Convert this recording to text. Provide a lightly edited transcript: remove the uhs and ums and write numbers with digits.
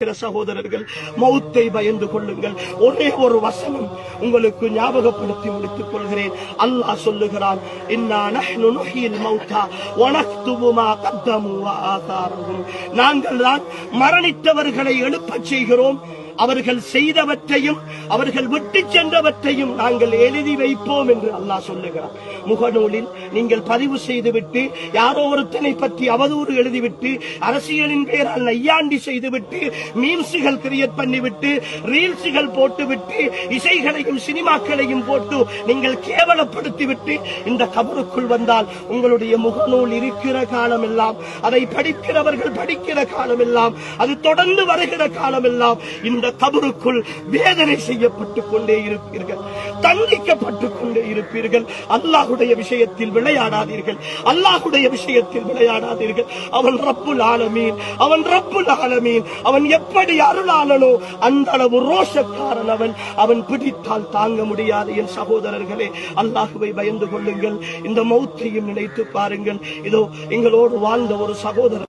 சகோதரர்கள், மௌத்தை பயந்து கொள்ளுங்கள். ஒரே ஒரு வசனம் உங்களுக்கு ஞாபகப்படுத்தி முடித்துக் கொள்கிறேன். அல்லாஹ் சொல்லுகிறான், இன்னா நஹ்னு நுஹ்யில் மௌதா வ நக்துபு மா கத்தமு வ ஆதாரஹும். நாங்கள் தான் மரணித்தவர்களை எழுப்பச் செய்கிறோம், அவர்கள் செய்தவற்றையும் அவர்கள் விட்டு சென்றவற்றையும் நாங்கள் எழுதி வைப்போம் என்று அல்லாஹ் சொல்லுகிறார். முகநூலில் நீங்கள் பதிவு செய்துவிட்டு யாரோ ஒருத்தனை பற்றி அவதூறு எழுதிவிட்டு அரசியலின் பெயரால் நையாண்டி செய்துவிட்டு மீம்ஸுகள் கிரியேட் பண்ணிவிட்டு ரீல்ஸுகள் போட்டுவிட்டு இசைகளையும் சினிமாக்களையும் போட்டு நீங்கள் கேவலப்படுத்திவிட்டு இந்த கபருக்குள் வந்தால் உங்களுடைய முகநூல் இருக்கிற காலம் எல்லாம், அதை படிக்கிறவர்கள் படிக்கிற காலம் எல்லாம், அது தொடர்ந்து வருகிற காலம் எல்லாம் இந்த கபருக்குள் வேதனை செய்யப்பட்டுக் கொண்டே இருப்பீர்கள், தண்டிக்கப்பட்டுக் கொண்டே இருப்பீர்கள். அல்லாஹுடைய விஷயத்தில் விளையாடாதீர்கள், அல்லாஹுடைய விஷயத்தில் விளையாடாதீர்கள். அவன் ரப்புல் ஆலமீன், அவன் ரப்புல் ஆலமீன். அவன் எப்படி அருளாளனோ அந்த அளவு ரோஷக்காரன் அவன். அவன் பிடித்தால் தாங்க முடியாது. என் சகோதரர்களே, அல்லாஹுவை பயந்து கொள்ளுங்கள். இந்த மௌத்தையும் நினைத்து பாருங்கள். இதோ எங்களோடு வாழ்ந்த ஒரு சகோதரர்